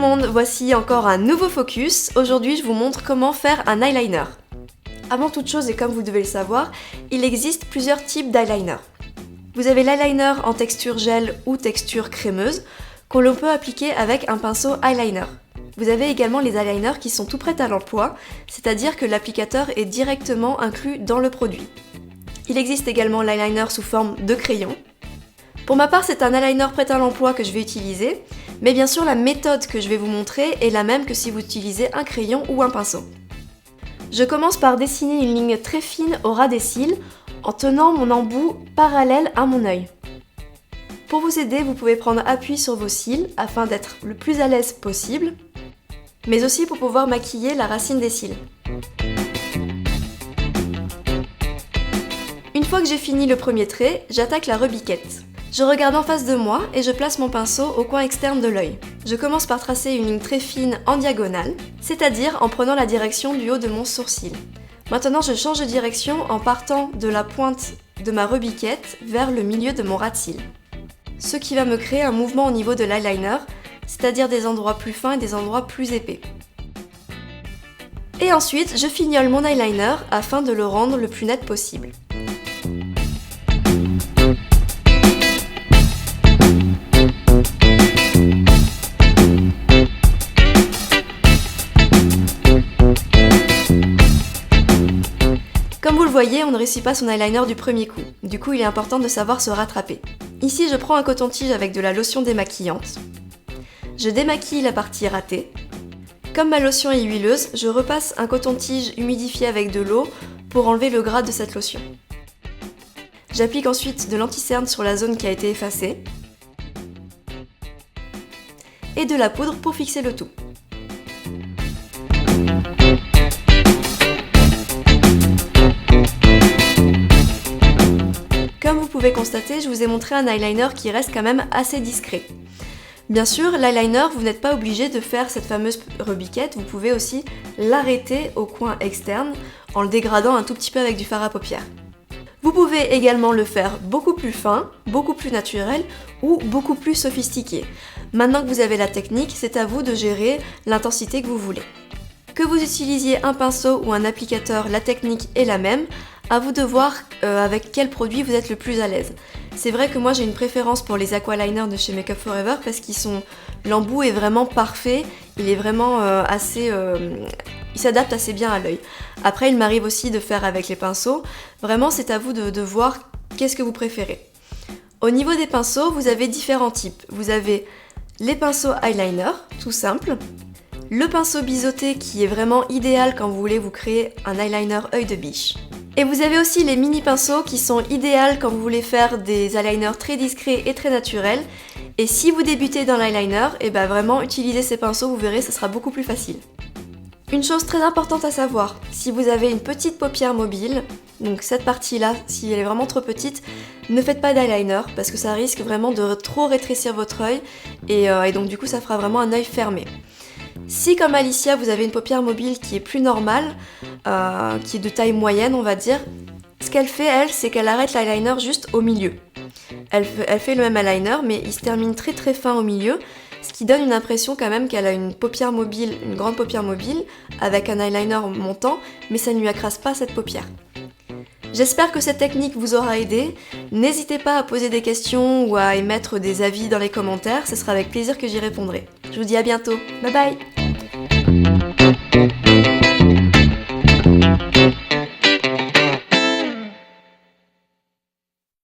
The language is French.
monde, voici encore un nouveau focus. Aujourd'hui, je vous montre comment faire un eyeliner. Avant toute chose, et comme vous devez le savoir, il existe plusieurs types d'eyeliner. Vous avez l'eyeliner en texture gel ou texture crémeuse, qu'on peut appliquer avec un pinceau eyeliner. Vous avez également les eyeliners qui sont tout prêts à l'emploi, c'est-à-dire que l'applicateur est directement inclus dans le produit. Il existe également l'eyeliner sous forme de crayon. Pour ma part, c'est un eyeliner prêt à l'emploi que je vais utiliser, mais bien sûr la méthode que je vais vous montrer est la même que si vous utilisez un crayon ou un pinceau. Je commence par dessiner une ligne très fine au ras des cils en tenant mon embout parallèle à mon œil. Pour vous aider, vous pouvez prendre appui sur vos cils afin d'être le plus à l'aise possible, mais aussi pour pouvoir maquiller la racine des cils. Une fois que j'ai fini le premier trait, j'attaque la rebiquette. Je regarde en face de moi et je place mon pinceau au coin externe de l'œil. Je commence par tracer une ligne très fine en diagonale, c'est-à-dire en prenant la direction du haut de mon sourcil. Maintenant, je change de direction en partant de la pointe de ma rebiquette vers le milieu de mon ras de cils. Ce qui va me créer un mouvement au niveau de l'eyeliner, c'est-à-dire des endroits plus fins et des endroits plus épais. Et ensuite, je fignole mon eyeliner afin de le rendre le plus net possible. Comme vous le voyez, on ne réussit pas son eyeliner du premier coup. Du coup, il est important de savoir se rattraper. Ici, je prends un coton-tige avec de la lotion démaquillante. Je démaquille la partie ratée. Comme ma lotion est huileuse, je repasse un coton-tige humidifié avec de l'eau pour enlever le gras de cette lotion. J'applique ensuite de l'anti-cerne sur la zone qui a été effacée et de la poudre pour fixer le tout. Comme vous pouvez constater, je vous ai montré un eyeliner qui reste quand même assez discret. Bien sûr, l'eyeliner, vous n'êtes pas obligé de faire cette fameuse rebiquette, vous pouvez aussi l'arrêter au coin externe en le dégradant un tout petit peu avec du fard à paupières. Vous pouvez également le faire beaucoup plus fin, beaucoup plus naturel ou beaucoup plus sophistiqué. Maintenant que vous avez la technique, c'est à vous de gérer l'intensité que vous voulez. Que vous utilisiez un pinceau ou un applicateur, la technique est la même. À vous de voir avec quel produit vous êtes le plus à l'aise. C'est vrai que moi j'ai une préférence pour les aqualiners de chez Make Up For Ever parce l'embout est vraiment parfait, il est vraiment il s'adapte assez bien à l'œil. Après il m'arrive aussi de faire avec les pinceaux, vraiment c'est à vous de voir qu'est-ce que vous préférez. Au niveau des pinceaux, vous avez différents types. Vous avez les pinceaux eyeliner, tout simple. Le pinceau biseauté qui est vraiment idéal quand vous voulez vous créer un eyeliner œil de biche. Et vous avez aussi les mini pinceaux qui sont idéaux quand vous voulez faire des eyeliners très discrets et très naturels. Et si vous débutez dans l'eyeliner, et ben vraiment utilisez ces pinceaux, vous verrez, ce sera beaucoup plus facile. Une chose très importante à savoir, si vous avez une petite paupière mobile, donc cette partie-là, si elle est vraiment trop petite, ne faites pas d'eyeliner parce que ça risque vraiment de trop rétrécir votre œil et donc du coup ça fera vraiment un œil fermé. Si comme Alicia vous avez une paupière mobile qui est plus normale, qui est de taille moyenne on va dire, ce qu'elle fait elle, c'est qu'elle arrête l'eyeliner juste au milieu. Elle fait le même eyeliner mais il se termine très très fin au milieu, ce qui donne une impression quand même qu'elle a une paupière mobile, une grande paupière mobile, avec un eyeliner montant, mais ça ne lui accrasse pas cette paupière. J'espère que cette technique vous aura aidé. N'hésitez pas à poser des questions ou à émettre des avis dans les commentaires, ce sera avec plaisir que j'y répondrai. Je vous dis à bientôt, bye bye.